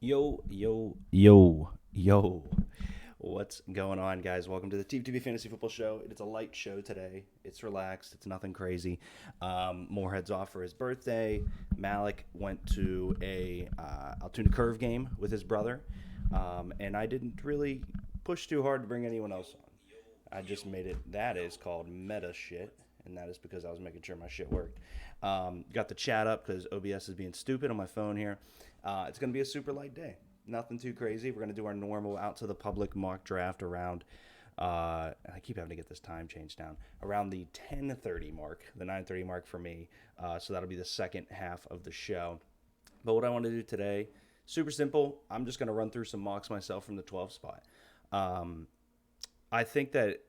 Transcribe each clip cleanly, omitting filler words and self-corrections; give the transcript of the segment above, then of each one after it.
Yo, yo, yo, yo. What's going on, guys? Welcome to the TVTV Fantasy Football Show. It's a light show today. It's relaxed. It's nothing crazy. Moorhead's off for his birthday. Malik went to a Altoona Curve game with his brother. And I didn't really push too hard to bring anyone else on. I just made it. That is called meta shit. And that is because I was making sure my shit worked. Got the chat up because OBS is being stupid on my phone here. It's going to be a super light day. Nothing too crazy. We're going to do our normal out to the public mock draft around. I keep having to get this time changed down around the 10:30 mark, the 9:30 mark for me. So that'll be the second half of the show. But what I want to do today, super simple. I'm just going to run through some mocks myself from the 12 spot. I think that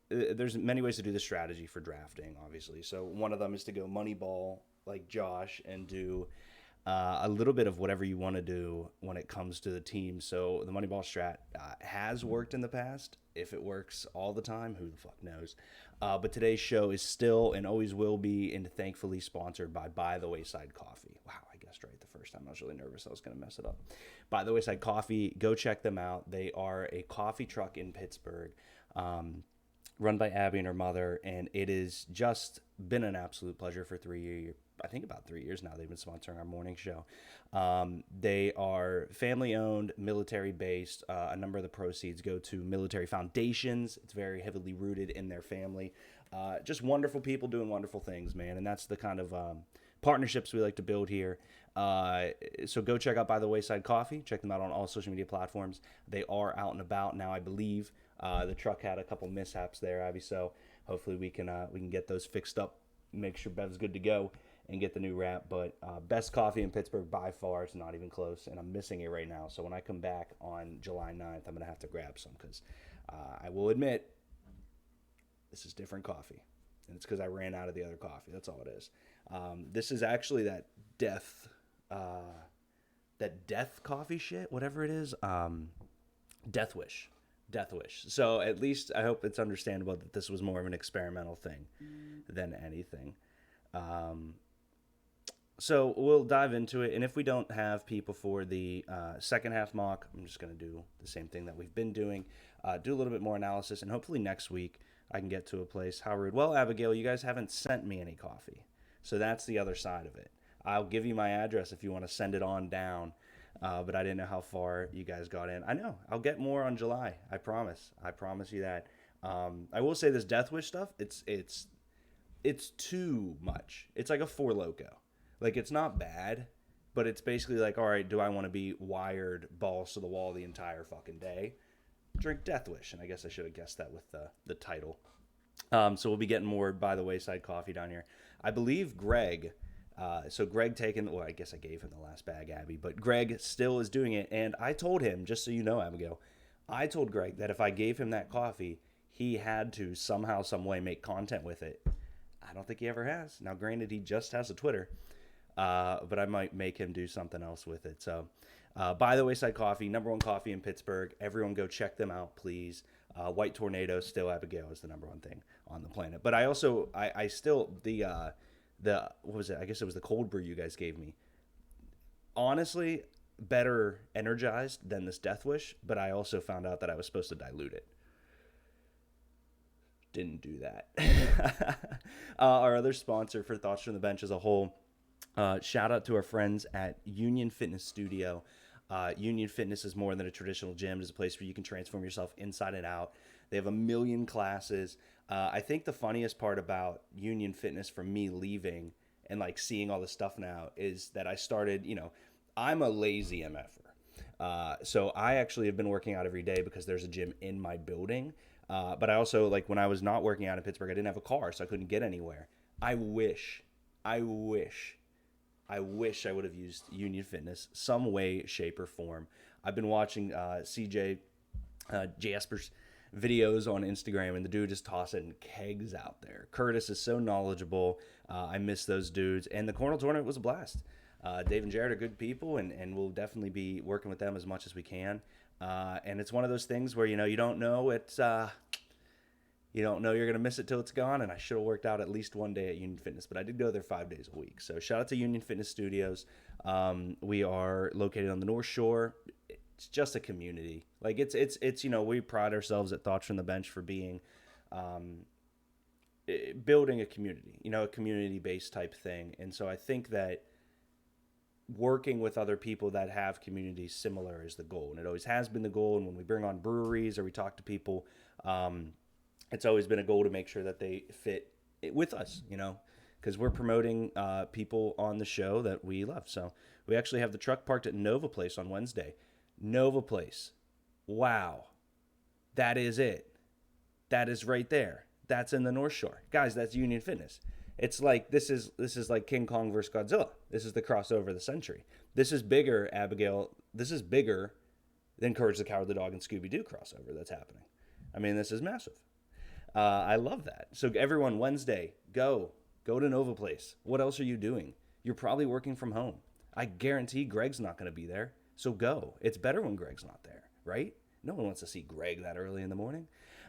there's many ways to do the strategy for drafting, obviously. So one of them is to go money ball like Josh and do a little bit of whatever you want to do when it comes to the team. So the Moneyball strat has worked in the past. If it works all the time, who the fuck knows? But today's show is still and always will be, and thankfully sponsored by the Wayside Coffee. Wow, I guessed right the first time. I was really nervous I was going to mess it up. By the Wayside Coffee, go check them out. They are a coffee truck in Pittsburgh. Run by Abby and her mother, and it has just been an absolute pleasure for 3 years. I think about 3 years now. They've been sponsoring our morning show. They are family owned, military based. A number of the proceeds go to military foundations. It's very heavily rooted in their family. Just wonderful people doing wonderful things, man. And that's the kind of partnerships we like to build here. So go check out By the Wayside Coffee. Check them out on all social media platforms. They are out and about now, I believe. The truck had a couple mishaps there, Abby. So hopefully we can get those fixed up, make sure Bev's good to go, and get the new wrap. But best coffee in Pittsburgh by far. It's not even close, and I'm missing it right now. So when I come back on July 9th, I'm gonna have to grab some because I will admit this is different coffee, and it's because I ran out of the other coffee. That's all it is. This is actually that death coffee shit, whatever it is. Death Wish. Death Wish. So at least I hope it's understandable that this was more of an experimental thing than anything. Um, so we'll dive into it, and if we don't have people for the second half mock, I'm just going to do the same thing that we've been doing, do a little bit more analysis, and hopefully next week I can get to a place. How rude. Well, Abigail, you guys haven't sent me any coffee, so that's the other side of it. I'll give you my address if you want to send it on down. But I didn't know how far you guys got in. I know. I'll get more on July. I promise. I promise you that. I will say this Death Wish stuff. It's too much. It's like a Four Loco. Like it's not bad, but it's basically like, all right, do I want to be wired balls to the wall the entire fucking day? Drink Death Wish, and I guess I should have guessed that with the title. So we'll be getting more By the Wayside Coffee down here. I believe Greg. So Greg taking, well, I guess I gave him the last bag, Abby, but Greg still is doing it. And I told him, just so you know, Abigail, I told Greg that if I gave him that coffee, he had to somehow, some way make content with it. I don't think he ever has. Now, granted, he just has a Twitter, but I might make him do something else with it. So, By the Wayside Coffee, number one coffee in Pittsburgh. Everyone go check them out, please. White Tornado, still Abigail is the number one thing on the planet. But I also, I still, the what was it? I guess it was the cold brew you guys gave me. Honestly, better energized than this Death Wish, but I also found out that I was supposed to dilute it. Didn't do that. Our other sponsor for Thoughts from the Bench as a whole. Shout out to our friends at Union Fitness Studio. Union Fitness is more than a traditional gym. It's a place where you can transform yourself inside and out. They have a million classes. I think the funniest part about Union Fitness for me leaving and like seeing all the stuff now is that I started, I'm a lazy MFer. So I actually have been working out every day because there's a gym in my building. But I also, like, when I was not working out in Pittsburgh, I didn't have a car, so I couldn't get anywhere. I wish, I wish, I wish I would have used Union Fitness some way, shape, or form. I've been watching CJ Jasper's videos on Instagram, and the dude is tossing kegs out there. Curtis is so knowledgeable. I miss those dudes. And the Cornell tournament was a blast. Dave and Jared are good people, and we'll definitely be working with them as much as we can. And it's one of those things where, you don't know. You don't know you're going to miss it till it's gone, and I should have worked out at least one day at Union Fitness, but I did go there 5 days a week. So shout out to Union Fitness Studios. We are located on the North Shore. It's just a community. Like it's we pride ourselves at Thoughts from the Bench for being um, building a community, a community-based type thing. And so I think that working with other people that have communities similar is the goal, and it always has been the goal. And when we bring on breweries or we talk to people, it's always been a goal to make sure that they fit with us, because we're promoting people on the show that we love. So we actually have the truck parked at Nova Place on Wednesday. Nova Place, wow, that is it. That is right there. That's in the North Shore, guys. That's Union Fitness. It's like this is like King Kong versus Godzilla. This is the crossover of the century. This is bigger, Abigail. This is bigger than Courage the Cowardly Dog and Scooby Doo crossover that's happening. I mean, this is massive. I love that. So everyone, Wednesday, go to Nova Place. What else are you doing? You're probably working from home. I guarantee Greg's not going to be there. So go. It's better when Greg's not there, right? No one wants to see Greg that early in the morning.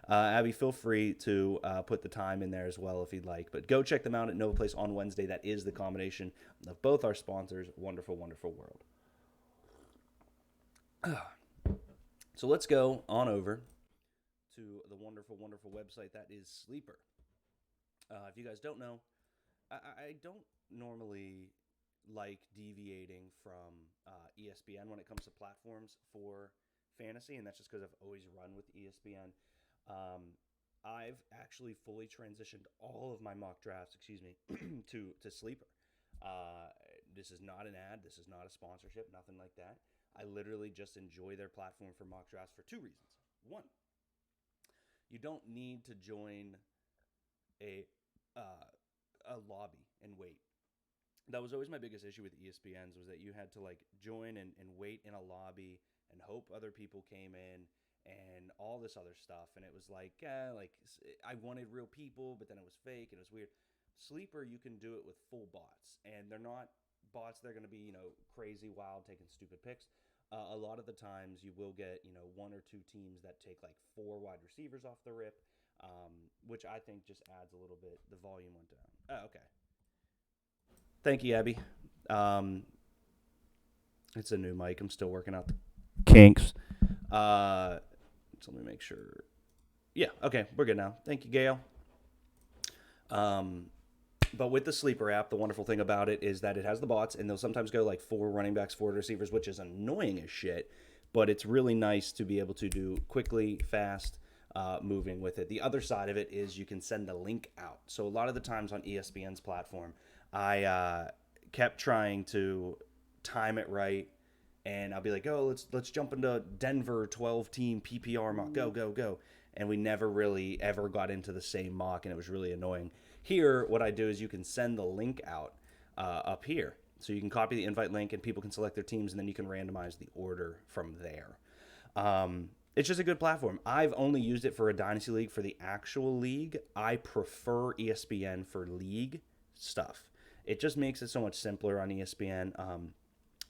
Abby, feel free to put the time in there as well if you'd like. But go check them out at Nova Place on Wednesday. That is the combination of both our sponsors. Wonderful, wonderful world. So let's go on over to the wonderful, wonderful website that is Sleeper. If you guys don't know, I don't normally like deviating from ESPN when it comes to platforms for fantasy, and that's just because I've always run with ESPN. I've actually fully transitioned all of my mock drafts, to Sleeper. This is not an ad. This is not a sponsorship, nothing like that. I literally just enjoy their platform for mock drafts for two reasons. One, you don't need to join a lobby and wait. That was always my biggest issue with ESPNs, was that you had to join and wait in a lobby and hope other people came in and all this other stuff. And it was I wanted real people, but then it was fake and it was weird. Sleeper, you can do it with full bots, and they're not bots. They're going to be, crazy, wild, taking stupid picks. A lot of the times you will get, one or two teams that take 4 wide receivers off the rip, which I think just adds a little bit. The volume went down. Oh, okay. Thank you, Abby. It's a new mic. I'm still working out the kinks. So let me make sure. Yeah, okay, we're good now. Thank you, Gail. But with the Sleeper app, the wonderful thing about it is that it has the bots, and they'll sometimes go 4 running backs, 4 receivers, which is annoying as shit. But it's really nice to be able to do quickly, fast, moving with it. The other side of it is you can send a link out. So a lot of the times on ESPN's platform, I kept trying to time it right, and I'll be like, oh, let's jump into Denver 12-team PPR mock. Go. And we never really ever got into the same mock, and it was really annoying. Here, what I do is you can send the link out up here. So you can copy the invite link, and people can select their teams, and then you can randomize the order from there. It's just a good platform. I've only used it for a Dynasty League. For the actual league, I prefer ESPN for league stuff. It just makes it so much simpler on ESPN.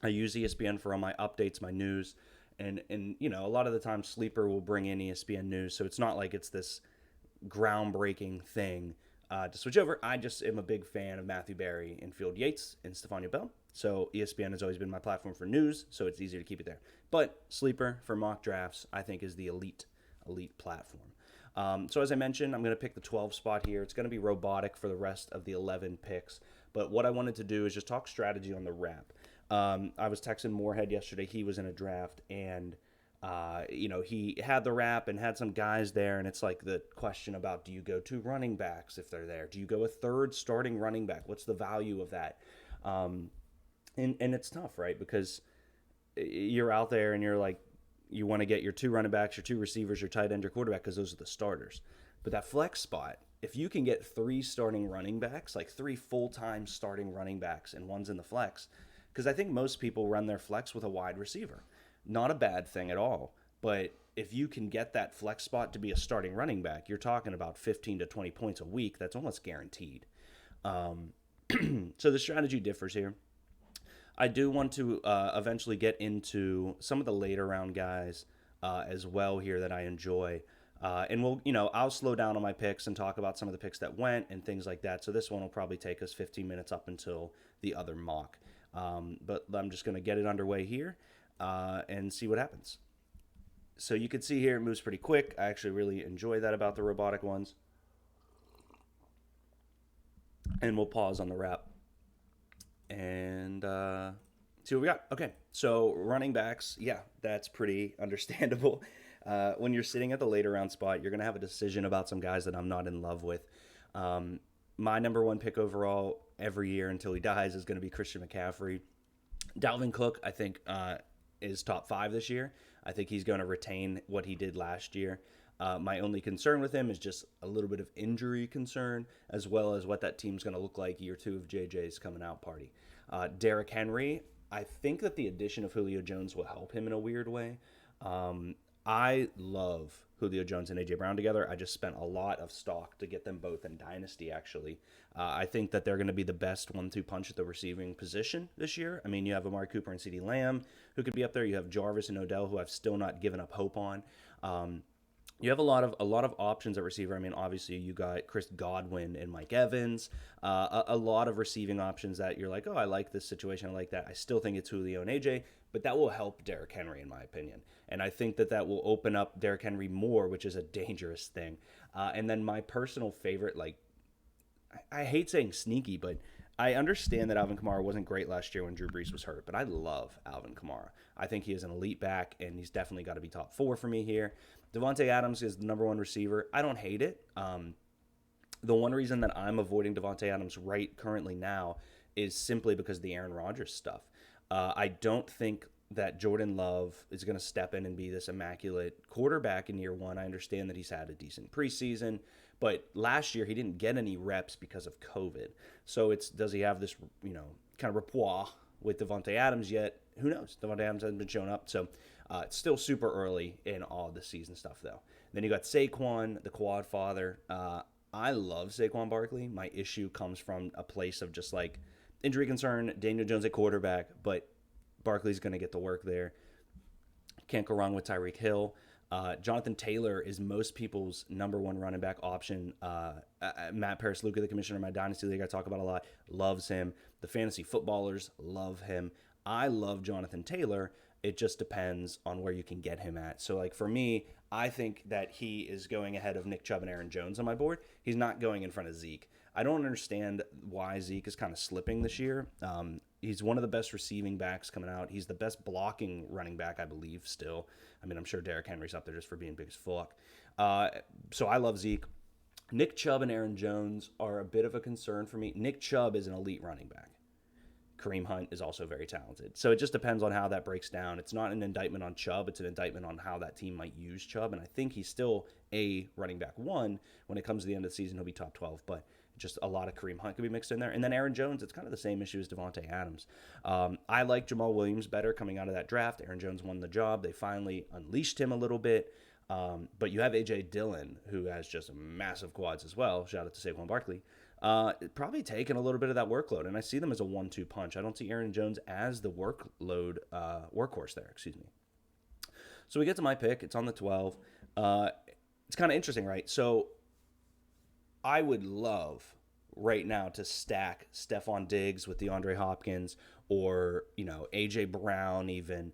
I use ESPN for all my updates, my news, and a lot of the time Sleeper will bring in ESPN news, so it's not like it's this groundbreaking thing to switch over. I just am a big fan of Matthew Berry and Field Yates and Stephania Bell, so ESPN has always been my platform for news, so it's easier to keep it there. But Sleeper for mock drafts, I think, is the elite platform. So as I mentioned, I'm going to pick the 12 spot here. It's going to be robotic for the rest of the 11 picks, but what I wanted to do is just talk strategy on the wrap. I was texting Moorhead yesterday. He was in a draft, and he had the wrap and had some guys there, and it's the question about, do you go 2 running backs if they're there? Do you go a third starting running back? What's the value of that? And it's tough, right? Because you're out there and you're you want to get your 2 running backs, your 2 receivers, your tight end, your quarterback, because those are the starters. But that flex spot, if you can get 3 starting running backs, 3 full-time starting running backs, and one's in the flex, because I think most people run their flex with a wide receiver. Not a bad thing at all, but if you can get that flex spot to be a starting running back, you're talking about 15 to 20 points a week. That's almost guaranteed. So the strategy differs here. I do want to eventually get into some of the later round guys as well here that I enjoy. And I'll slow down on my picks and talk about some of the picks that went and things like that. So this one will probably take us 15 minutes up until the other mock. But I'm just going to get it underway here and see what happens. So you can see here it moves pretty quick. I actually really enjoy that about the robotic ones. And we'll pause on the wrap and see what we got. Okay, so running backs, yeah, that's pretty understandable. When you're sitting at the later round spot, you're going to have a decision about some guys that I'm not in love with. My number one pick overall every year until he dies is going to be Christian McCaffrey. Dalvin Cook, I think, is top 5 this year. I think he's going to retain what he did last year. My only concern with him is just a little bit of injury concern, as well as what that team's going to look like year 2 of JJ's coming out party. Derrick Henry, I think that the addition of Julio Jones will help him in a weird way. I love Julio Jones and A.J. Brown together. I just spent a lot of stock to get them both in Dynasty, actually. I think that they're going to be the best 1-2 punch at the receiving position this year. I mean, you have Amari Cooper and CeeDee Lamb, who could be up there. You have Jarvis and Odell, who I've still not given up hope on. You have a lot of options at receiver. I mean, obviously you got Chris Godwin and Mike Evans. A lot of receiving options that you're like, oh, I like this situation, I like that. I still think it's Julio and AJ, but that will help Derrick Henry in my opinion, and I think that will open up Derrick Henry more, which is a dangerous thing. And then my personal favorite, like, I hate saying sneaky, but I understand that Alvin Kamara wasn't great last year when Drew Brees was hurt, but I love Alvin Kamara. I think he is an elite back, and he's definitely got to be top 4 for me here. Davante Adams is the number 1 receiver. I don't hate it. The one reason that I'm avoiding Davante Adams right currently now is simply because of the Aaron Rodgers stuff. I don't think that Jordan Love is going to step in and be this immaculate quarterback in year 1. I understand that he's had a decent preseason, but last year he didn't get any reps because of COVID. So does he have this, kind of rapport with Davante Adams yet? Who knows? Davante Adams hasn't been showing up, so it's still super early in all the season stuff, though. Then you got Saquon, the quad father. I love Saquon Barkley. My issue comes from a place of just like injury concern, Daniel Jones at quarterback, but Barkley's going to get to work there. Can't go wrong with Tyreek Hill. Jonathan Taylor is most people's number 1 running back option. Matt Paris-Luca, the commissioner of my Dynasty League, I talk about a lot, loves him. The fantasy footballers love him. I love Jonathan Taylor. It just depends on where you can get him at. So, like, for me, I think that he is going ahead of Nick Chubb and Aaron Jones on my board. He's not going in front of Zeke. I don't understand why Zeke is kind of slipping this year. He's one of the best receiving backs coming out. He's the best blocking running back, I believe, still. I mean, I'm sure Derrick Henry's up there just for being big as fuck. So I love Zeke. Nick Chubb and Aaron Jones are a bit of a concern for me. Nick Chubb is an elite running back. Kareem Hunt is also very talented. So it just depends on how that breaks down. It's not an indictment on Chubb. It's an indictment on how that team might use Chubb. And I think he's still a running back 1. When it comes to the end of the season, he'll be top 12. But just a lot of Kareem Hunt could be mixed in there. And then Aaron Jones, it's kind of the same issue as Davante Adams. I like Jamal Williams better coming out of that draft. Aaron Jones won the job. They finally unleashed him a little bit. But you have A.J. Dillon, who has just massive quads as well. Shout out to Saquon Barkley. Probably taking a little bit of that workload, and I see them as a 1-2 punch. I don't see Aaron Jones as the workhorse there, excuse me. So we get to my pick. It's on the 12. It's kind of interesting, right? So I would love right now to stack Stephon Diggs with DeAndre Hopkins or, A.J. Brown, even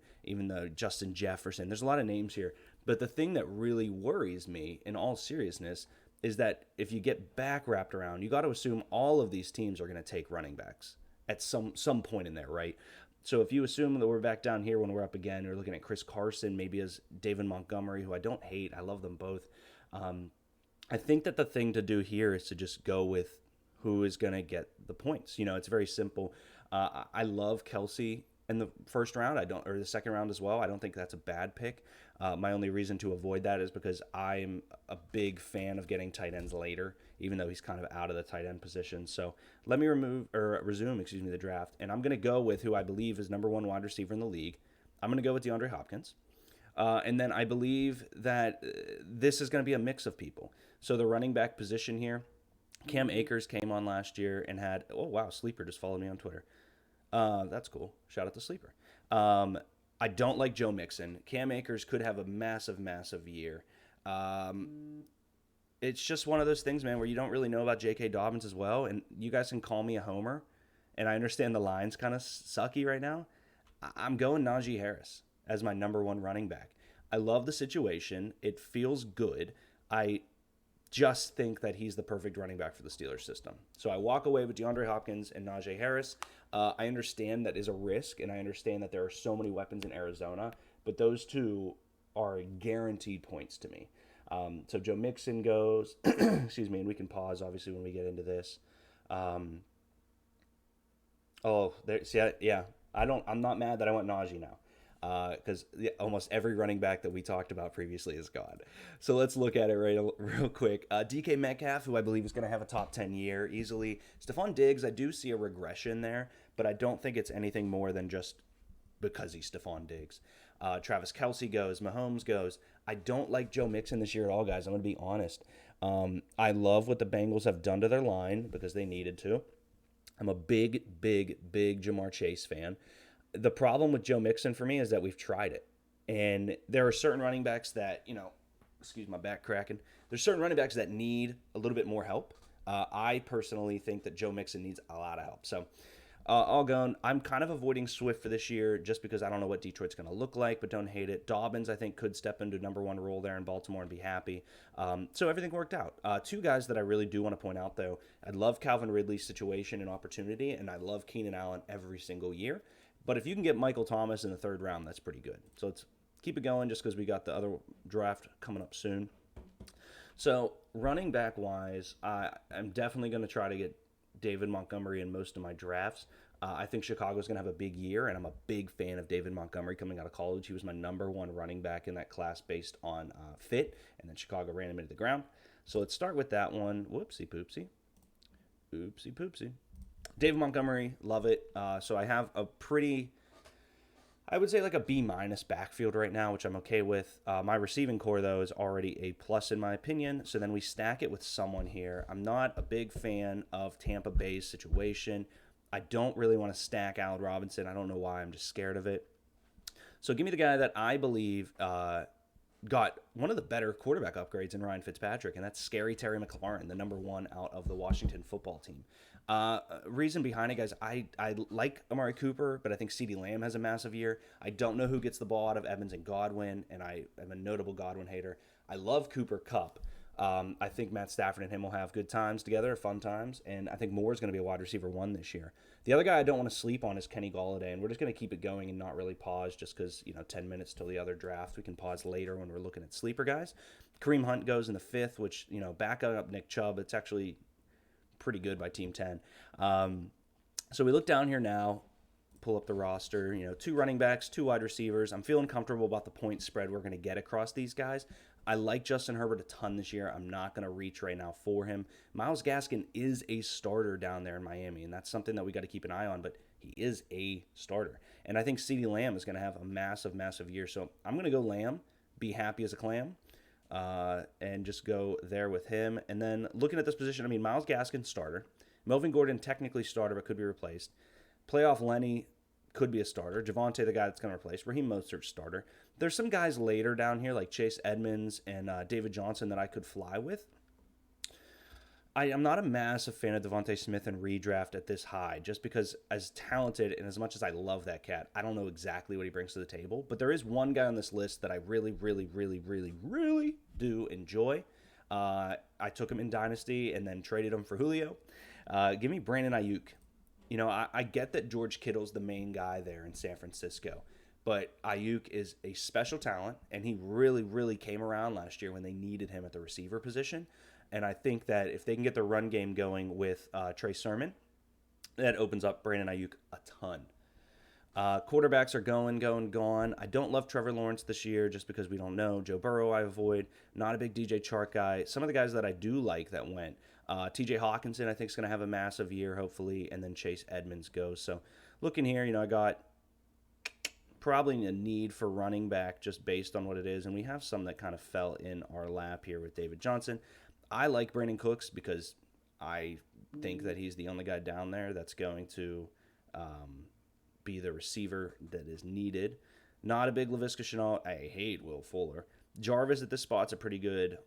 though Justin Jefferson. There's a lot of names here. But the thing that really worries me, in all seriousness, is that if you get back wrapped around, you got to assume all of these teams are going to take running backs at some point in there, right? So if you assume that we're back down here when we're up again, you're looking at Chris Carson, maybe as David Montgomery, who I don't hate. I love them both. I think that the thing to do here is to just go with who is going to get the points. It's very simple. I love Kelsey in the first round. Or the second round as well. I don't think that's a bad pick. My only reason to avoid that is because I'm a big fan of getting tight ends later, even though he's kind of out of the tight end position. So let me resume the draft, and I'm going to go with who I believe is number 1 wide receiver in the league. I'm going to go with DeAndre Hopkins. And then I believe that this is going to be a mix of people. So the running back position here, Cam Akers came on last year and had, oh wow, Sleeper just followed me on Twitter. That's cool. Shout out to Sleeper. I don't like Joe Mixon. Cam Akers could have a massive, massive year. It's just one of those things, man, where you don't really know about J.K. Dobbins as well. And you guys can call me a homer, and I understand the line's kind of sucky right now. I'm going Najee Harris as my number one running back. I love the situation. It feels good. I just think that he's the perfect running back for the Steelers system. So I walk away with DeAndre Hopkins and Najee Harris. I understand that is a risk, and I understand that there are so many weapons in Arizona, but those two are guaranteed points to me. So Joe Mixon goes, excuse me, and we can pause obviously when we get into this. Um, there, see, yeah, I'm not mad that I went Najee now. Because almost every running back that we talked about previously is gone. So let's look at it real quick. DK Metcalf, who I believe is going to have a top 10 year easily. Stephon Diggs, I do see a regression there, but I don't think it's anything more than just because he's Stephon Diggs. Travis Kelce goes. Mahomes goes. I don't like Joe Mixon this year at all, guys. I'm going to be honest. I love what the Bengals have done to their line because they needed to. I'm a big Jamar Chase fan. The problem with Joe Mixon for me is that we've tried it. And there are certain running backs that, excuse my back cracking. There's certain running backs that need a little bit more help. I personally think that Joe Mixon needs a lot of help. So all gone. I'm kind of avoiding Swift for this year just because I don't know what Detroit's going to look like, but don't hate it. Dobbins, I think, could step into number one role there in Baltimore and be happy. So everything worked out. Two guys that I really do want to point out, though. I love Calvin Ridley's situation and opportunity, and I love Keenan Allen every single year. But if you can get Michael Thomas in the third round, that's pretty good. So let's keep it going just because we got the other draft coming up soon. So running back wise, I'm definitely going to try to get David Montgomery in most of my drafts. I think Chicago's going to have a big year, and I'm a big fan of David Montgomery coming out of college. He was my number one running back in that class based on fit, and then Chicago ran him into the ground. So let's start with that one. Whoopsie poopsie. Oopsie poopsie. David Montgomery, love it. So I have a pretty, I would say like a B- backfield right now, which I'm okay with. My receiving core, though, is already a plus in my opinion. So then we stack it with someone here. I'm not a big fan of Tampa Bay's situation. I don't really want to stack Allen Robinson. I don't know why. I'm just scared of it. So give me the guy that I believe got one of the better quarterback upgrades in Ryan Fitzpatrick, and that's Scary Terry McLaurin, the number one out of the Washington football team. Reason behind it, guys, I like Amari Cooper, but I think CeeDee Lamb has a massive year. I don't know who gets the ball out of Evans and Godwin, and I am a notable Godwin hater. I love Cooper Kupp. I think Matt Stafford and him will have good times together, fun times, and I think Moore is going to be a wide receiver one this year. The other guy I don't want to sleep on is Kenny Golladay, and we're just going to keep it going and not really pause just because, 10 minutes till the other draft. We can pause later when we're looking at sleeper guys. Kareem Hunt goes in the fifth, which, back up Nick Chubb, it's actually pretty good by Team 10. So we look down here now, pull up the roster, 2 running backs, 2 wide receivers. I'm feeling comfortable about the point spread we're going to get across these guys. I like Justin Herbert a ton this year. I'm not going to reach right now for him. Myles Gaskin is a starter down there in Miami, and that's something that we got to keep an eye on, but he is a starter. And I think CeeDee Lamb is going to have a massive year. So I'm going to go Lamb, be happy as a clam, and just go there with him. And then looking at this position, Myles Gaskin, starter. Melvin Gordon, technically starter, but could be replaced. Playoff Lenny could be a starter. Javonte, the guy that's going to replace. Raheem Mostert, starter. There's some guys later down here like Chase Edmonds and David Johnson that I could fly with. I am not a massive fan of Devontae Smith and redraft at this high, just because as talented and as much as I love that cat, I don't know exactly what he brings to the table. But there is one guy on this list that I really do enjoy. I took him in Dynasty and then traded him for Julio. Give me Brandon Ayuk. I get that George Kittle's the main guy there in San Francisco, but Ayuk is a special talent, and he really came around last year when they needed him at the receiver position. And I think that if they can get the run game going with Trey Sermon, that opens up Brandon Ayuk a ton. Quarterbacks are gone. I don't love Trevor Lawrence this year just because we don't know. Joe Burrow I avoid. Not a big DJ Chark guy. Some of the guys that I do like that went. TJ Hawkinson I think is going to have a massive year hopefully, and then Chase Edmonds goes. So looking here, I got probably a need for running back just based on what it is, and we have some that kind of fell in our lap here with David Johnson. I like Brandon Cooks because I think that he's the only guy down there that's going to be the receiver that is needed. Not a big Laviska Shenault. I hate Will Fuller. Jarvis at this spot's a pretty good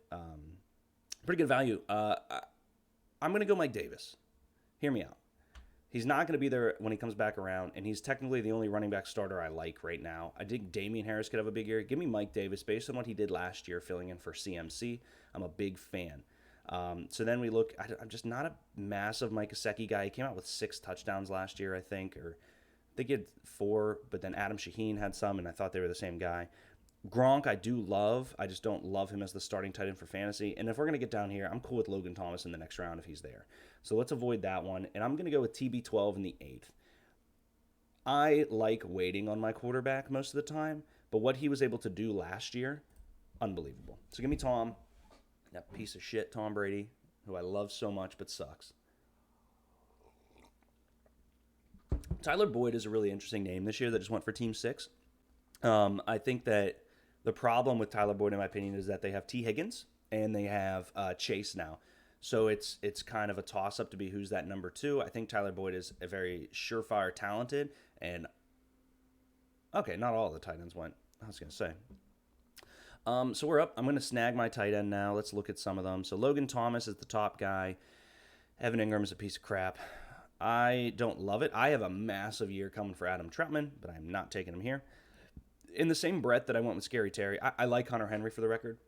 value. I'm going to go Mike Davis. Hear me out. He's not going to be there when he comes back around, and he's technically the only running back starter I like right now. I think Damian Harris could have a big year. Give me Mike Davis based on what he did last year filling in for CMC. I'm a big fan. So then we look, I'm just not a massive Mike Gesicki guy. He came out with 6 touchdowns last year, I think he had 4, but then Adam Shaheen had some, and I thought they were the same guy. Gronk, I do love. I just don't love him as the starting tight end for fantasy. And if we're going to get down here, I'm cool with Logan Thomas in the next round if he's there. So let's avoid that one. And I'm going to go with TB12 in the 8th. I like waiting on my quarterback most of the time, but what he was able to do last year, unbelievable. So give me Tom, that piece of shit Tom Brady, who I love so much but sucks. Tyler Boyd is a really interesting name this year that just went for Team 6. I think that the problem with Tyler Boyd, in my opinion, is that they have T. Higgins and they have Chase now. So it's kind of a toss-up to be who's that number 2. I think Tyler Boyd is a very surefire talented. And, okay, not all the tight ends went. I was going to say. So we're up. I'm going to snag my tight end now. Let's look at some of them. So Logan Thomas is the top guy. Evan Ingram is a piece of crap. I don't love it. I have a massive year coming for Adam Troutman, but I'm not taking him here. In the same breath that I went with Scary Terry, I like Hunter Henry for the record.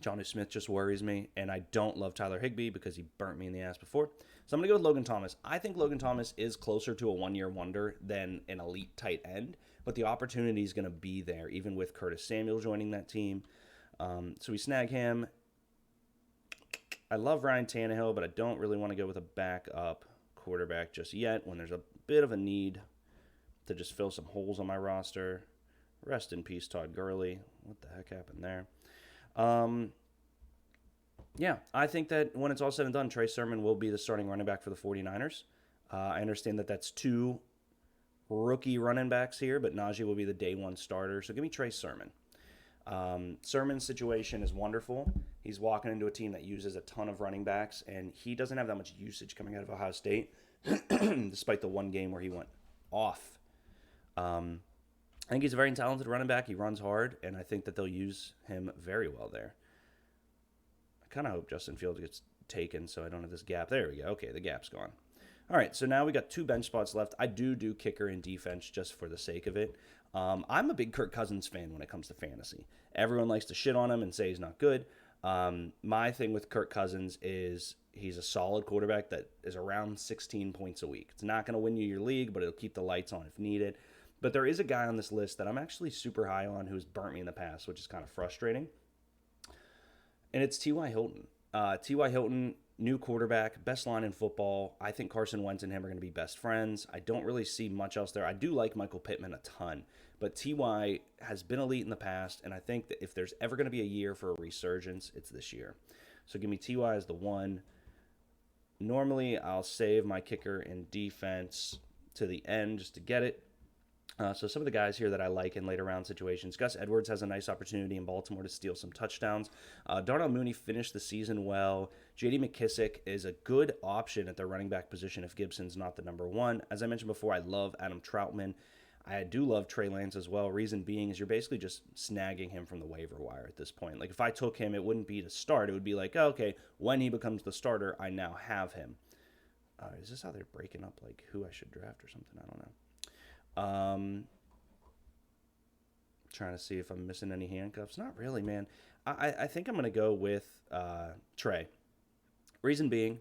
Jonnu Smith just worries me, and I don't love Tyler Higbee because he burnt me in the ass before. So I'm going to go with Logan Thomas. I think Logan Thomas is closer to a one-year wonder than an elite tight end, but the opportunity is going to be there, even with Curtis Samuel joining that team. So we snag him. I love Ryan Tannehill, but I don't really want to go with a backup quarterback just yet when there's a bit of a need to just fill some holes on my roster. Rest in peace, Todd Gurley. What the heck happened there? Yeah, I think that when it's all said and done, Trey Sermon will be the starting running back for the 49ers. I understand that that's 2 rookie running backs here, but Najee will be the day 1 starter. So give me Trey Sermon. Sermon's situation is wonderful. He's walking into a team that uses a ton of running backs, and he doesn't have that much usage coming out of Ohio State, despite the one game where he went off. I think he's a very talented running back. He runs hard, and I think that they'll use him very well there. I kind of hope Justin Fields gets taken so I don't have this gap. There we go. Okay, the gap's gone. All right, so now we got 2 bench spots left. I do kicker and defense just for the sake of it. I'm a big Kirk Cousins fan when it comes to fantasy. Everyone likes to shit on him and say he's not good. My thing with Kirk Cousins is he's a solid quarterback that is around 16 points a week. It's not going to win you your league, but it'll keep the lights on if needed. But there is a guy on this list that I'm actually super high on who's burnt me in the past, which is kind of frustrating. And it's T.Y. Hilton. T.Y. Hilton, new quarterback, best line in football. I think Carson Wentz and him are going to be best friends. I don't really see much else there. I do like Michael Pittman a ton. But T.Y. has been elite in the past, and I think that if there's ever going to be a year for a resurgence, it's this year. So give me T.Y. as the 1. Normally, I'll save my kicker and defense to the end just to get it. So some of the guys here that I like in later round situations, Gus Edwards has a nice opportunity in Baltimore to steal some touchdowns. Darnell Mooney finished the season well. J.D. McKissick is a good option at the running back position if Gibson's not the number 1. As I mentioned before, I love Adam Troutman. I do love Trey Lance as well. Reason being is you're basically just snagging him from the waiver wire at this point. Like if I took him, it wouldn't be to start. It would be like, oh, okay, when he becomes the starter, I now have him. Is this how they're breaking up like who I should draft or something? I don't know. Trying to see if I'm missing any handcuffs. Not really, man. I think I'm going to go with Trey. Reason being,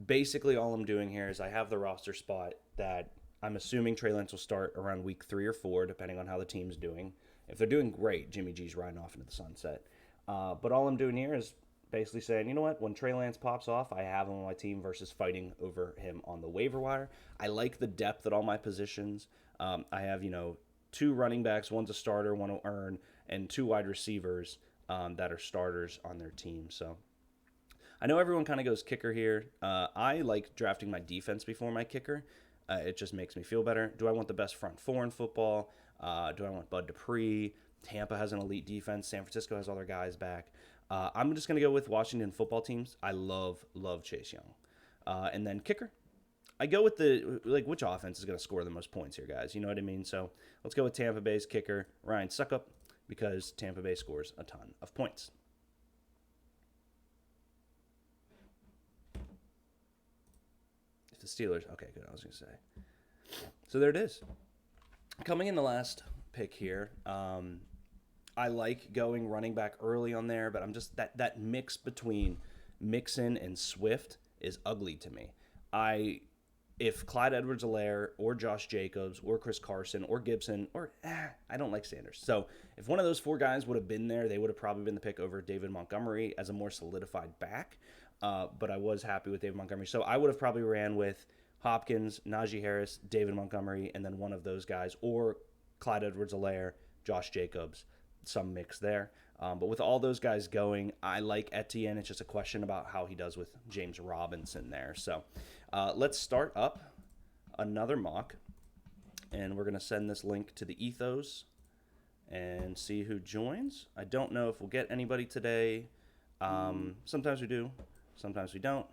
basically all I'm doing here is I have the roster spot that I'm assuming Trey Lance will start around week 3 or 4, depending on how the team's doing. If they're doing great, Jimmy G's riding off into the sunset. But all I'm doing here is basically saying, you know what, when Trey Lance pops off, I have him on my team versus fighting over him on the waiver wire. I like the depth at all my positions. I have, 2 running backs, one's a starter, one will earn, and 2 wide receivers that are starters on their team. So I know everyone kind of goes kicker here. I like drafting my defense before my kicker. It just makes me feel better. Do I want the best front 4 in football? Do I want Bud Dupree? Tampa has an elite defense. San Francisco has all their guys back. I'm just going to go with Washington football teams. I love Chase Young. And then kicker. I go with which offense is going to score the most points here, guys? You know what I mean? So let's go with Tampa Bay's kicker, Ryan Suckup. because Tampa Bay scores a ton of points. If the Steelers, okay, good. I was gonna say. So there it is. Coming in the last pick here, I like going running back early on there, but I'm just that mix between Mixon and Swift is ugly to me. If Clyde Edwards-Helaire or Josh Jacobs or Chris Carson or Gibson or I don't like Sanders. So if one of those four guys would have been there, they would have probably been the pick over David Montgomery as a more solidified back. But I was happy with David Montgomery. So I would have probably ran with Hopkins, Najee Harris, David Montgomery, and then one of those guys, or Clyde Edwards-Helaire, Josh Jacobs, some mix there. But with all those guys going, I like Etienne. It's just a question about how he does with James Robinson there. So let's start up another mock, and we're going to send this link to the Ethos and see who joins. I don't know if we'll get anybody today. Sometimes we do, sometimes we don't.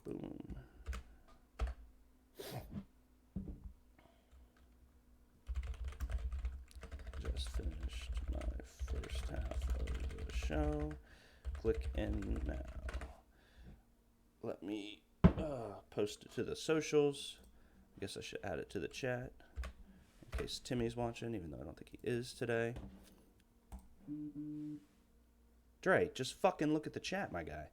Boom. Just finished my first half of the show. Click in now. Let me post it to the socials. I guess I should add it to the chat in case Timmy's watching, even though I don't think he is today. Dre, just fucking look at the chat, my guy.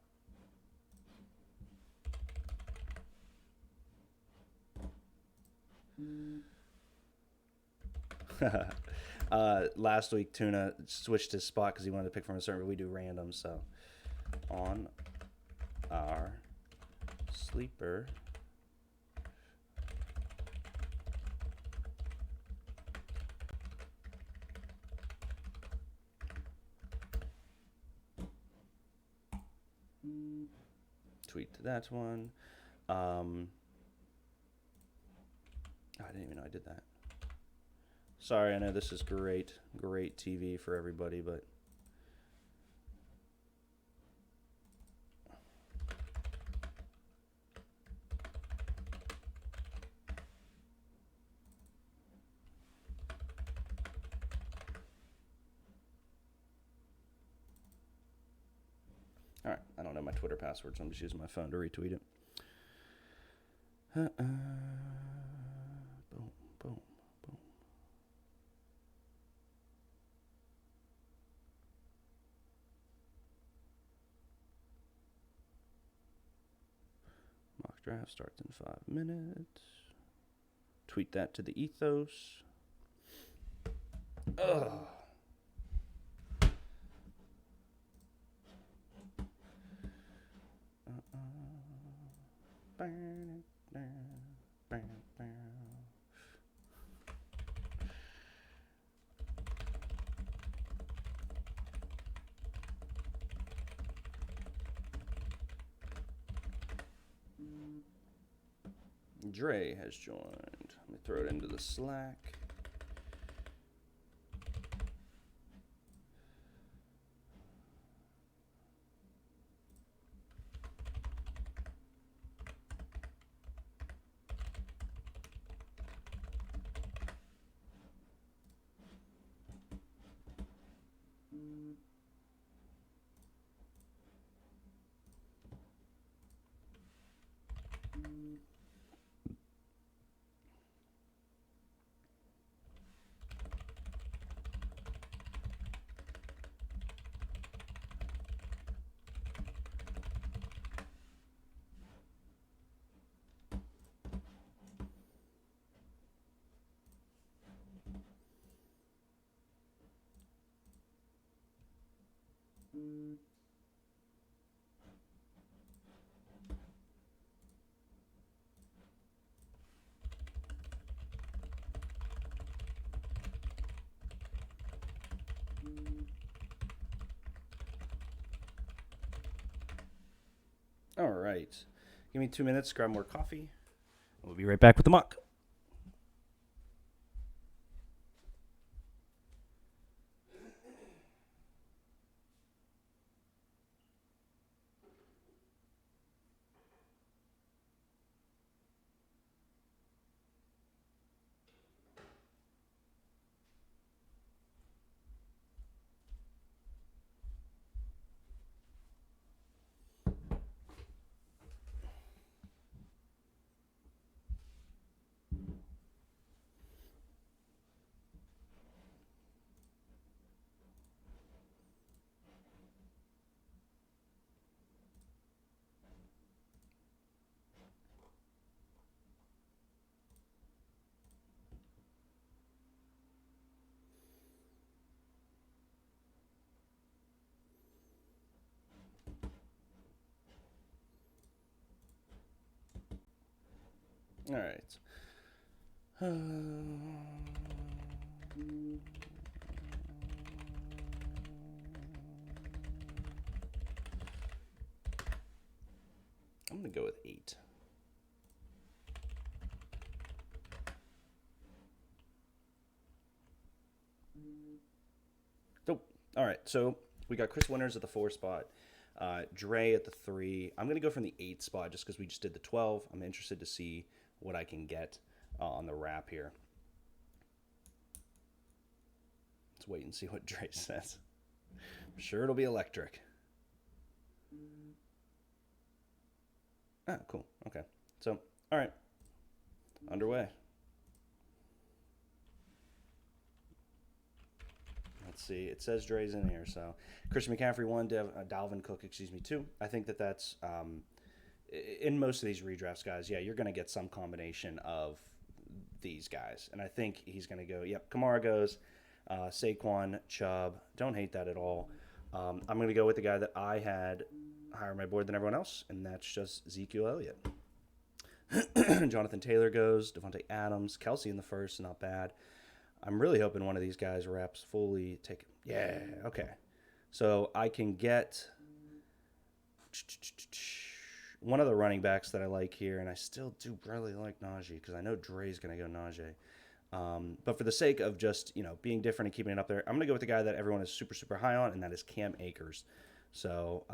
Last week, Tuna switched his spot because he wanted to pick from a certain, but we do random. So on our sleeper, tweet to that one. I didn't even know I did that. Sorry, I know this is great TV for everybody, but all right, I don't know my Twitter password, so I'm just using my phone to retweet it. Boom, boom, boom. Mock draft starts in 5 minutes. Tweet that to the Ethos. Ugh. Dre has joined. Let me throw it into the Slack. All right. Give me 2 minutes, grab more coffee. We'll be right back with the mock. All right. I'm going to go with 8. So, all right. So we got Chris Winters at the 4 spot, Dre at the 3. I'm going to go from the 8 spot just because we just did the 12. I'm interested to see what I can get on the wrap here. Let's wait and see what Dre says. I'm sure it'll be electric. Ah, cool. Okay. So, all right. Underway. Let's see. It says Dre's in here. So, Christian McCaffrey 1, Dalvin Cook, 2. I think that's in most of these redrafts, guys. Yeah, you're going to get some combination of these guys. And I think he's going to go, yep, Kamara goes, Saquon, Chubb. Don't hate that at all. I'm going to go with the guy that I had higher on my board than everyone else, and that's just Ezekiel Elliott. Jonathan Taylor goes, Devontae Adams, Kelsey in the first, not bad. I'm really hoping one of these guys wraps fully. Yeah, okay. So I can get one of the running backs that I like here, and I still do really like Najee because I know Dre's going to go Najee. But for the sake of just, being different and keeping it up there, I'm going to go with the guy that everyone is super, super high on, and that is Cam Akers. So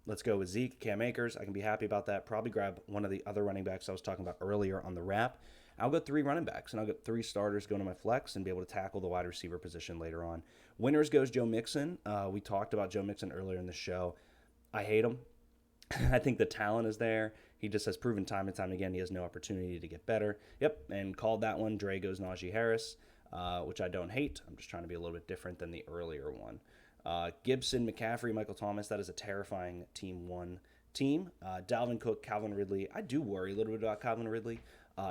let's go with Zeke, Cam Akers. I can be happy about that. Probably grab one of the other running backs I was talking about earlier on the wrap. I'll go 3 running backs, and I'll get 3 starters going to my flex and be able to tackle the wide receiver position later on. Winners goes Joe Mixon. We talked about Joe Mixon earlier in the show. I hate him. I think the talent is there. He just has proven time and time again he has no opportunity to get better. Yep, and called that one. Dre goes Najee Harris, which I don't hate. I'm just trying to be a little bit different than the earlier one. Gibson, McCaffrey, Michael Thomas. That is a terrifying team 1 team. Dalvin Cook, Calvin Ridley. I do worry a little bit about Calvin Ridley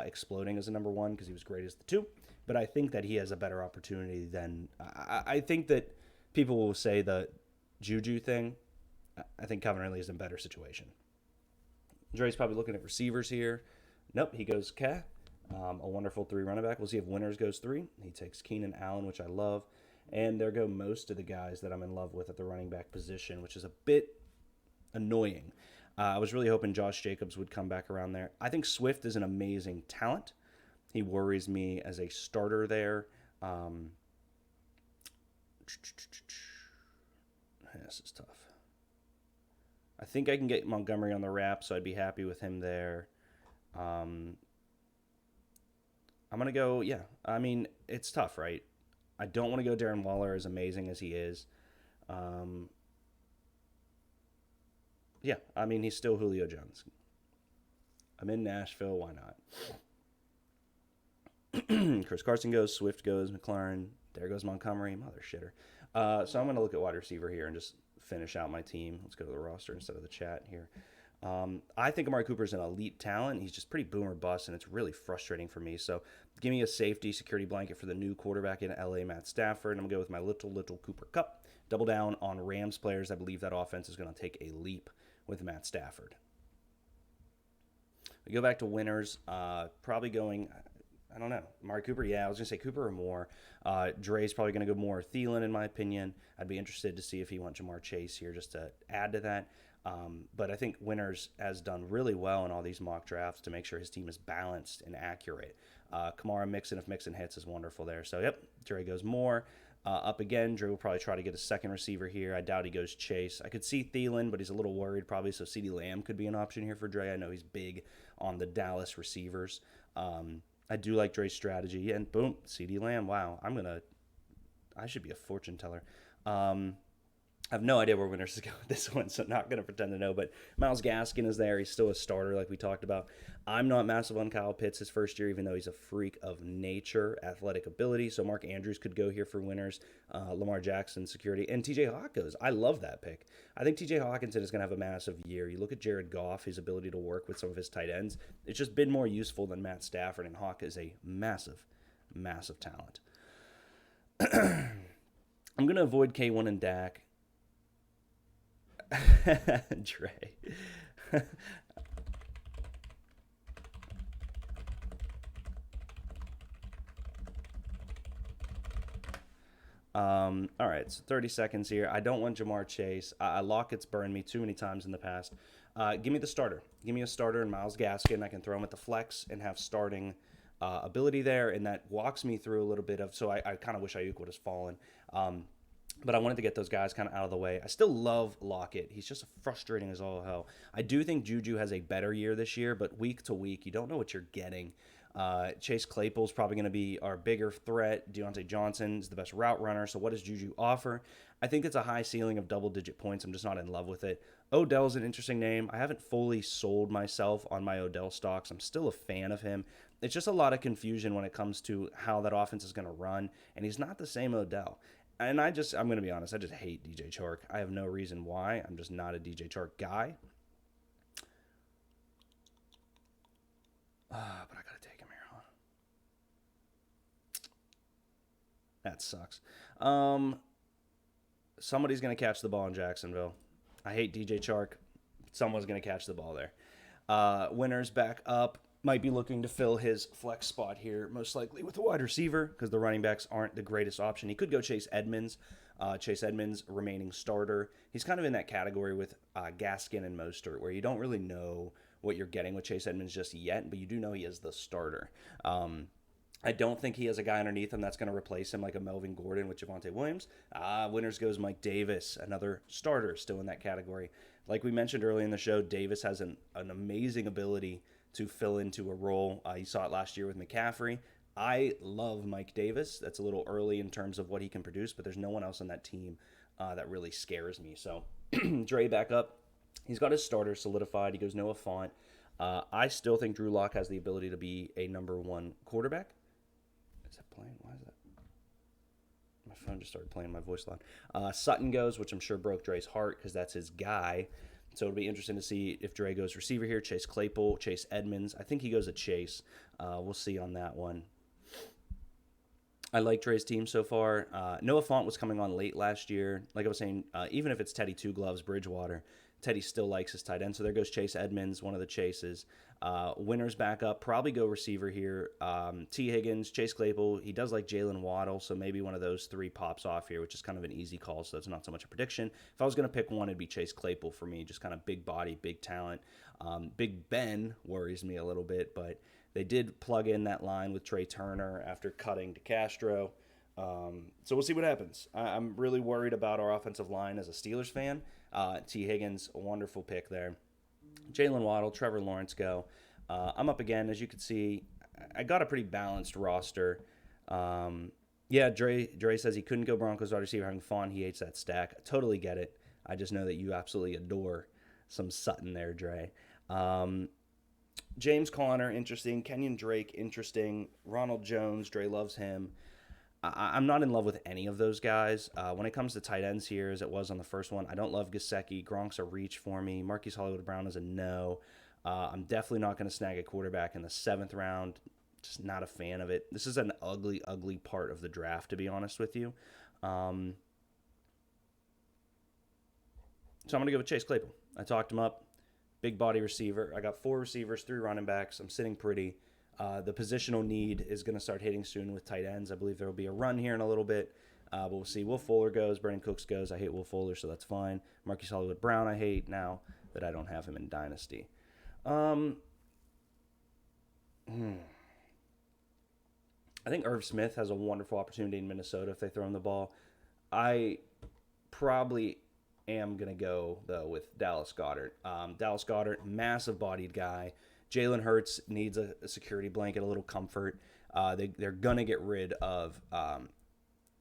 exploding as a number 1 because he was great as the 2. But I think that he has a better opportunity than... I think that people will say the Juju thing. I think Calvin Ridley is in a better situation. Dre's probably looking at receivers here. Nope, he goes K. A wonderful 3 running back. We'll see if Winners goes 3. He takes Keenan Allen, which I love. And there go most of the guys that I'm in love with at the running back position, which is a bit annoying. I was really hoping Josh Jacobs would come back around there. I think Swift is an amazing talent. He worries me as a starter there. This is tough. I think I can get Montgomery on the wrap, so I'd be happy with him there. I'm going to go, yeah. I mean, it's tough, right? I don't want to go Darren Waller, as amazing as he is. Yeah, I mean, he's still Julio Jones. I'm in Nashville, why not? Chris Carson goes, Swift goes, McLaurin, there goes Montgomery, mother shitter. So I'm going to look at wide receiver here and just finish out my team. Let's go to the roster instead of the chat here. I think Amari Cooper is an elite talent. He's just pretty boomer bust, and it's really frustrating for me. So give me a safety security blanket for the new quarterback in LA, Matt Stafford. And I'm going to go with my little Cooper Kupp. Double down on Rams players. I believe that offense is going to take a leap with Matt Stafford. We go back to winners. Probably going, I don't know. Amari Cooper, yeah, I was going to say Cooper or more. Dre's probably going to go more Thielen, in my opinion. I'd be interested to see if he wants Jamar Chase here just to add to that. But I think Winners has done really well in all these mock drafts to make sure his team is balanced and accurate. Kamara Mixon, if Mixon hits, is wonderful there. So, yep, Dre goes more. Up again, Dre will probably try to get a second receiver here. I doubt he goes Chase. I could see Thielen, but he's a little worried probably, so CeeDee Lamb could be an option here for Dre. I know he's big on the Dallas receivers. I do like Dre's strategy, and boom, CeeDee Lamb. Wow, I should be a fortune teller. I have no idea where Winners is going with this one, so not going to pretend to know. But Myles Gaskin is there. He's still a starter, like we talked about. I'm not massive on Kyle Pitts his first year, even though he's a freak of nature, athletic ability. So Mark Andrews could go here for Winners. Lamar Jackson, security. And TJ Hawk goes. I love that pick. I think TJ Hawkinson is going to have a massive year. You look at Jared Goff, his ability to work with some of his tight ends. It's just been more useful than Matt Stafford, and Hawk is a massive, massive talent. I'm going to avoid K1 and Dak. Dre. All right, so 30 seconds here. I don't want Jamar Chase. Lockett's burned me too many times in the past. Give me the starter. Give me a starter in Myles Gaskin. I can throw him at the flex and have starting ability there, and that walks me through a little bit of. So I kind of wish Ayuk would have fallen. But I wanted to get those guys kind of out of the way. I still love Lockett. He's just frustrating as all hell. I do think Juju has a better year this year, but week to week, you don't know what you're getting. Chase Claypool's probably going to be our bigger threat. Deontay Johnson is the best route runner. So what does Juju offer? I think it's a high ceiling of double-digit points. I'm just not in love with it. Odell's an interesting name. I haven't fully sold myself on my Odell stocks. I'm still a fan of him. It's just a lot of confusion when it comes to how that offense is going to run, and he's not the same Odell. And I'm going to be honest, I just hate DJ Chark. I have no reason why. I'm just not a DJ Chark guy. But I got to take him here, huh? That sucks. Somebody's going to catch the ball in Jacksonville. I hate DJ Chark. Someone's going to catch the ball there. Winners back up. Might be looking to fill his flex spot here, most likely with a wide receiver, because the running backs aren't the greatest option. He could go Chase Edmonds. Chase Edmonds, remaining starter. He's kind of in that category with Gaskin and Mostert, where you don't really know what you're getting with Chase Edmonds just yet, but you do know he is the starter. I don't think he has a guy underneath him that's going to replace him like a Melvin Gordon with Javonte Williams. Winners goes Mike Davis, another starter still in that category. Like we mentioned earlier in the show, Davis has an amazing ability to fill into a role. You saw it last year with McCaffrey. I love Mike Davis. That's a little early in terms of what he can produce, but there's no one else on that team that really scares me. So Dre back up. He's got his starter solidified. He goes Noah Fant. I still think Drew Lock has the ability to be a number one quarterback. Is that playing? Why is that? My phone just started playing my voice loud. Sutton goes, which I'm sure broke Dre's heart because that's his guy. So it'll be interesting to see if Dre goes receiver here. Chase Claypool, Chase Edmonds. I think he goes a Chase. We'll see on that one. I like Dre's team so far. Noah Fant was coming on late last year. Like I was saying, even if it's Teddy Two Gloves, Bridgewater, Teddy still likes his tight end. So there goes Chase Edmonds, one of the chases. Winners back up. Probably go receiver here. T. Higgins, Chase Claypool. He does like Jalen Waddle, so maybe one of those three pops off here, which is kind of an easy call, so that's not so much a prediction. If I was going to pick one, it'd be Chase Claypool for me. Just kind of big body, big talent. Big Ben worries me a little bit, but they did plug in that line with Trey Turner after cutting to Castro. So we'll see what happens. I'm really worried about our offensive line as a Steelers fan. T. Higgins, a wonderful pick there. Jalen Waddle, Trevor Lawrence go. I'm up again. As you can see, I got a pretty balanced roster. Dre says he couldn't go Broncos wide receiver having Fant. He hates that stack. I totally get it. I just know that you absolutely adore some Sutton there, Dre. James Conner, interesting. Kenyon Drake, interesting. Ronald Jones, Dre loves him. I'm not in love with any of those guys. When it comes to tight ends here, as it was on the first one, I don't love Gesicki. Gronk's a reach for me. Marquise Hollywood Brown is a no. I'm definitely not going to snag a quarterback in the 7th round. Just not a fan of it. This is an ugly, ugly part of the draft, to be honest with you. So I'm going to go with Chase Claypool. I talked him up. Big body receiver. I got 4 receivers, 3 running backs. I'm sitting pretty. The positional need is going to start hitting soon with tight ends. I believe there will be a run here in a little bit. But we'll see. Will Fuller goes. Brandon Cooks goes. I hate Will Fuller, so that's fine. Marquise Hollywood Brown I hate now that I don't have him in Dynasty. I think Irv Smith has a wonderful opportunity in Minnesota if they throw him the ball. I probably am going to go, though, with Dallas Goedert. Dallas Goedert, massive-bodied guy. Jalen Hurts needs a security blanket, a little comfort. They're going to get rid of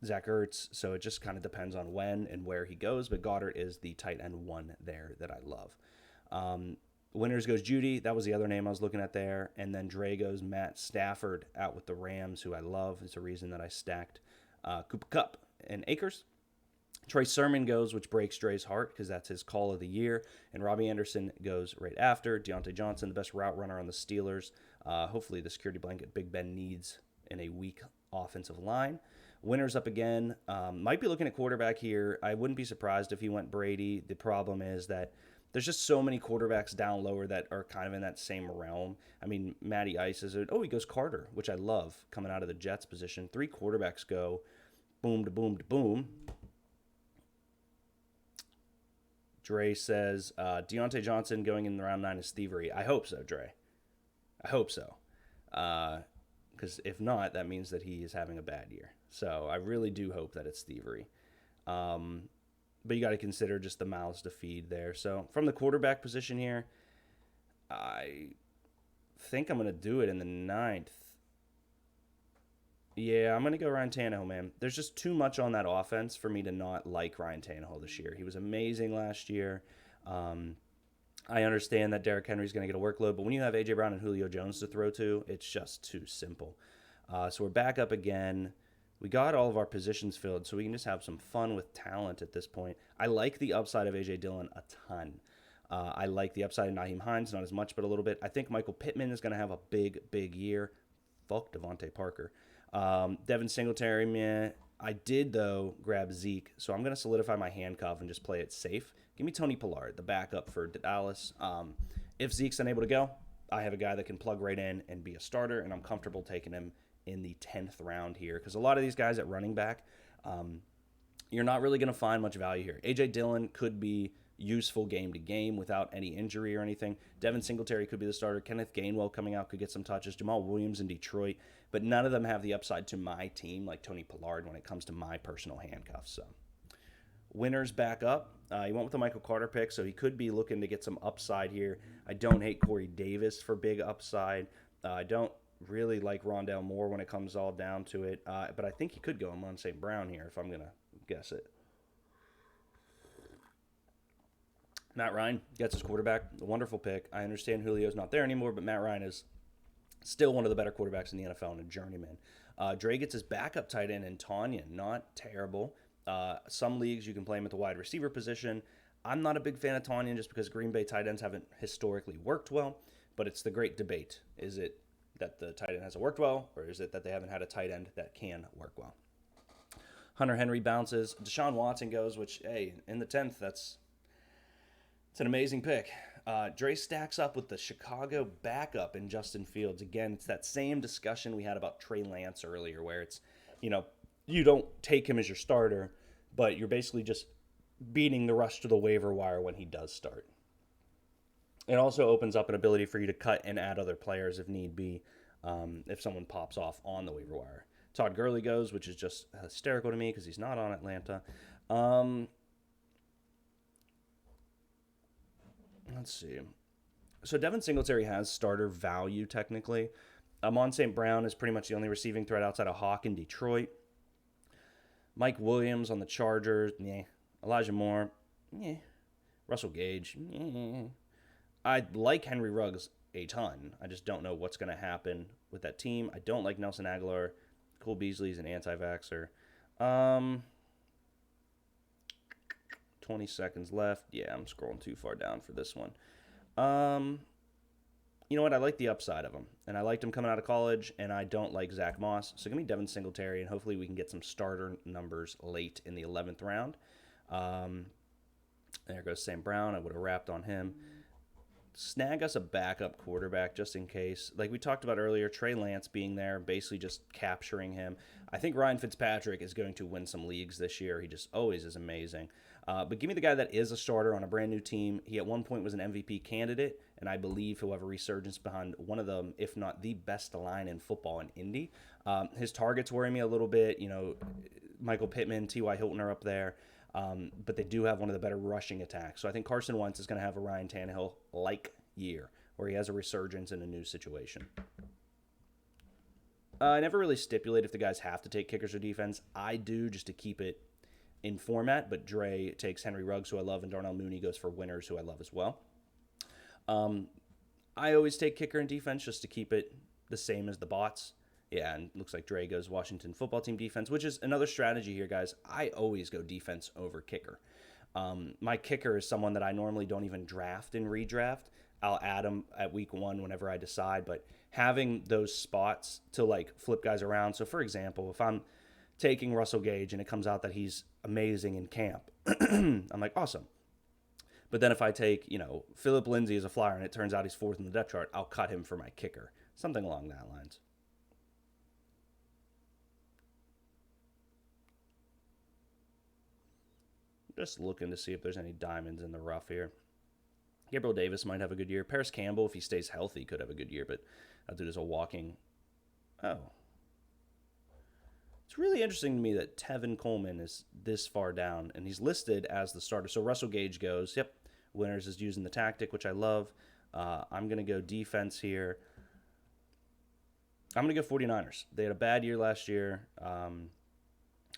Zach Ertz, so it just kind of depends on when and where he goes. But Goddard is the tight end one there that I love. Winners goes Judy. That was the other name I was looking at there. And then Dre goes Matt Stafford out with the Rams, who I love. It's a reason that I stacked Cooper Kupp and Akers. Trey Sermon goes, which breaks Dre's heart because that's his call of the year. And Robbie Anderson goes right after. Deontay Johnson, the best route runner on the Steelers. Hopefully the security blanket Big Ben needs in a weak offensive line. Winners up again. Might be looking at quarterback here. I wouldn't be surprised if he went Brady. The problem is that there's just so many quarterbacks down lower that are kind of in that same realm. I mean, Matty Ice is he goes Carter, which I love coming out of the Jets position. 3 quarterbacks go. Boom to boom to boom. Dre says Deontay Johnson going in the round 9 is thievery. I hope so, Dre. I hope so. Because if not, that means that he is having a bad year. So I really do hope that it's thievery. But you got to consider just the mouths to feed there. So from the quarterback position here, I think I'm going to do it in the 9th. Yeah, I'm going to go Ryan Tannehill, man. There's just too much on that offense for me to not like Ryan Tannehill this year. He was amazing last year. I understand that Derrick Henry's going to get a workload, but when you have A.J. Brown and Julio Jones to throw to, it's just too simple. So we're back up again. We got all of our positions filled, so we can just have some fun with talent at this point. I like the upside of A.J. Dillon a ton. I like the upside of Nyheim Hines, not as much, but a little bit. I think Michael Pittman is going to have a big, big year. Fuck Devontae Parker. Devin Singletary, man. I did, though, grab Zeke, so I'm going to solidify my handcuff and just play it safe. Give me Tony Pollard, the backup for Dallas. If Zeke's unable to go, I have a guy that can plug right in and be a starter, and I'm comfortable taking him in the 10th round here. Because a lot of these guys at running back, you're not really going to find much value here. A.J. Dillon could be useful game to game without any injury or anything. Devin Singletary could be the starter. Kenneth Gainwell coming out could get some touches. Jamal Williams in Detroit. But none of them have the upside to my team like Tony Pollard when it comes to my personal handcuffs. So winners back up. He went with the Michael Carter pick, so he could be looking to get some upside here. I don't hate Corey Davis for big upside. I don't really like Rondale Moore when it comes all down to it. But I think he could go Amon St. Brown here if I'm going to guess it. Matt Ryan gets his quarterback. A wonderful pick. I understand Julio's not there anymore, but Matt Ryan is still one of the better quarterbacks in the NFL and a journeyman. Dre gets his backup tight end in Tonyan. Not terrible. Some leagues you can play him at the wide receiver position. I'm not a big fan of Tonyan just because Green Bay tight ends haven't historically worked well, but it's the great debate. Is it that the tight end hasn't worked well, or is it that they haven't had a tight end that can work well? Hunter Henry bounces. Deshaun Watson goes, which, hey, in the 10th, it's an amazing pick. Dre stacks up with the Chicago backup in Justin Fields. Again, it's that same discussion we had about Trey Lance earlier, where it's, you don't take him as your starter, but you're basically just beating the rush to the waiver wire when he does start. It also opens up an ability for you to cut and add other players if need be, if someone pops off on the waiver wire. Todd Gurley goes, which is just hysterical to me because he's not on Atlanta. Let's see. So Devin Singletary has starter value technically. Amon St. Brown is pretty much the only receiving threat outside of Hawk in Detroit. Mike Williams on the Chargers, yeah. Elijah Moore, yeah. Russell Gage, yeah. I like Henry Ruggs a ton. I just don't know what's going to happen with that team. I don't like Nelson Aguilar. Cole Beasley's an anti-vaxxer. 20 seconds left. Yeah, I'm scrolling too far down for this one. You know what? I like the upside of him. And I liked him coming out of college, and I don't like Zach Moss. So give me Devin Singletary, and hopefully we can get some starter numbers late in the 11th round. There goes St. Brown. I would have wrapped on him. Snag us a backup quarterback just in case. Like we talked about earlier, Trey Lance being there, basically just capturing him. I think Ryan Fitzpatrick is going to win some leagues this year. He just always is amazing. But give me the guy that is a starter on a brand new team. He at one point was an MVP candidate, and I believe he'll have a resurgence behind one of them, if not the best line in football in Indy. His targets worry me a little bit. Michael Pittman, T.Y. Hilton are up there. But they do have one of the better rushing attacks. So I think Carson Wentz is going to have a Ryan Tannehill-like year where he has a resurgence in a new situation. I never really stipulate if the guys have to take kickers or defense. I do just to keep it in format, but Dre takes Henry Ruggs, who I love, and Darnell Mooney goes for winners, who I love as well. I always take kicker and defense just to keep it the same as the bots. Yeah, and looks like Dre goes Washington football team defense, which is another strategy here, guys. I always go defense over kicker. My kicker is someone that I normally don't even draft in redraft. I'll add him at week 1 whenever I decide, but having those spots to like flip guys around. So for example, if I'm taking Russell Gage and it comes out that he's amazing in camp, I'm like, awesome. But then if I take, Philip Lindsay as a flyer and it turns out he's 4th in the depth chart, I'll cut him for my kicker. Something along that lines. Just looking to see if there's any diamonds in the rough here. Gabriel Davis might have a good year. Paris Campbell, if he stays healthy, could have a good year, but that dude is a walking... Oh. It's really interesting to me that Tevin Coleman is this far down, and he's listed as the starter. So Russell Gage goes, yep, Winters is using the tactic, which I love. I'm going to go defense here. I'm going to go 49ers. They had a bad year last year.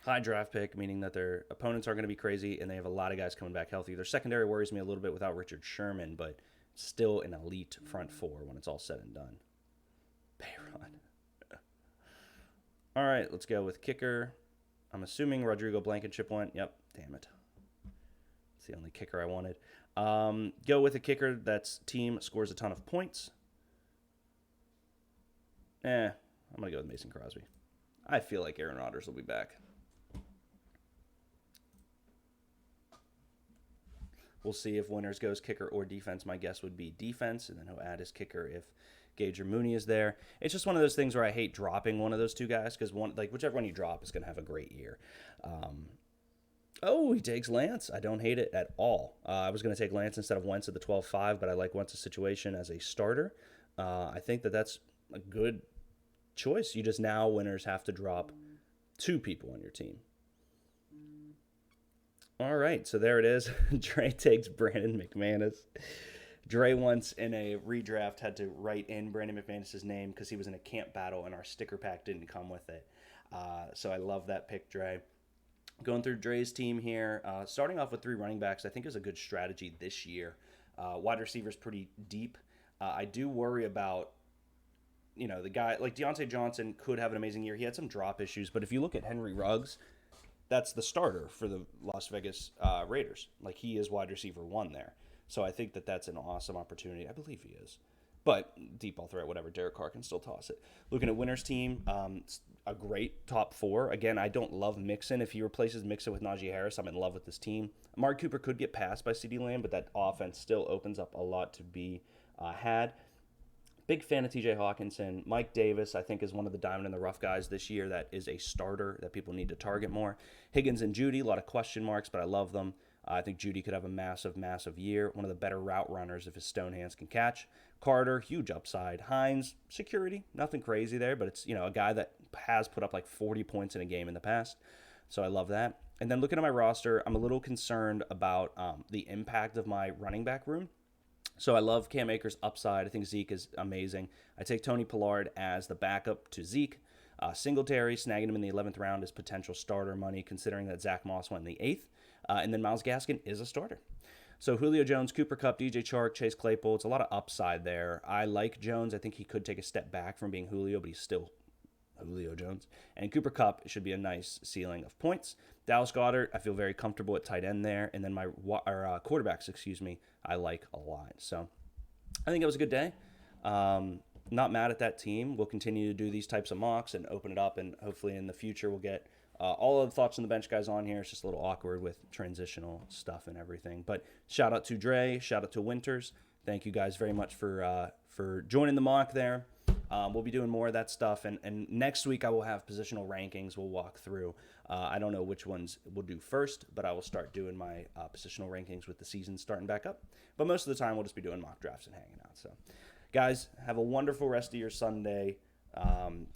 High draft pick, meaning that their opponents aren't going to be crazy, and they have a lot of guys coming back healthy. Their secondary worries me a little bit without Richard Sherman, but still an elite front four when it's all said and done. Bayron. All right, let's go with kicker. I'm assuming Rodrigo Blankenship went. Yep, damn it. It's the only kicker I wanted. Go with a kicker that's team scores a ton of points. I'm going to go with Mason Crosby. I feel like Aaron Rodgers will be back. We'll see if Winters goes kicker or defense. My guess would be defense, and then he'll add his kicker if Gage or Mooney is there. It's just one of those things where I hate dropping one of those two guys because whichever one you drop is going to have a great year. He takes Lance. I don't hate it at all. I was going to take Lance instead of Wentz at the 12-5, but I like Wentz's situation as a starter. I think that's a good choice. You just now, Winters, have to drop two people on your team. All right, so there it is. Dre takes Brandon McManus. Dre once in a redraft had to write in Brandon McManus' name because he was in a camp battle and our sticker pack didn't come with it. So I love that pick, Dre. Going through Dre's team here, starting off with 3 running backs, I think is a good strategy this year. Wide receivers pretty deep. I do worry about, the guy like Deontay Johnson could have an amazing year. He had some drop issues, but if you look at Henry Ruggs, that's the starter for the Las Vegas Raiders. Like, he is wide receiver 1 there. So I think that's an awesome opportunity. I believe he is. But deep ball threat, whatever. Derek Carr can still toss it. Looking at Winters' team, a great top 4. Again, I don't love Mixon. If he replaces Mixon with Najee Harris, I'm in love with this team. Amari Cooper could get passed by CeeDee Lamb, but that offense still opens up a lot to be had. Big fan of TJ Hawkinson. Mike Davis, I think, is one of the diamond in the rough guys this year that is a starter that people need to target more. Higgins and Judy, a lot of question marks, but I love them. I think Judy could have a massive, massive year. One of the better route runners if his stone hands can catch. Carter, huge upside. Hines, security. Nothing crazy there, but it's, a guy that has put up like 40 points in a game in the past. So I love that. And then looking at my roster, I'm a little concerned about the impact of my running back room. So I love Cam Akers' upside. I think Zeke is amazing. I take Tony Pollard as the backup to Zeke. Singletary, snagging him in the 11th round is potential starter money, considering that Zach Moss went in the 8th. And then Myles Gaskin is a starter. So Julio Jones, Cooper Kupp, DJ Chark, Chase Claypool, it's a lot of upside there. I like Jones. I think he could take a step back from being Julio, but he's still Julio Jones. And Cooper Kupp should be a nice ceiling of points. Dallas Goedert, I feel very comfortable at tight end there. And then my quarterbacks, I like a lot. So I think it was a good day. Not mad at that team. We'll continue to do these types of mocks and open it up, and hopefully in the future we'll get all of the thoughts on the bench guys on here. It's just a little awkward with transitional stuff and everything. But shout out to Dre, shout out to Winters. Thank you guys very much for joining the mock there. We'll be doing more of that stuff, and next week I will have positional rankings we'll walk through. I don't know which ones we'll do first, but I will start doing my positional rankings with the season starting back up. But most of the time we'll just be doing mock drafts and hanging out. So, guys, have a wonderful rest of your Sunday.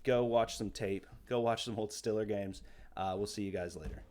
Go watch some tape. Go watch some old Stiller games. We'll see you guys later.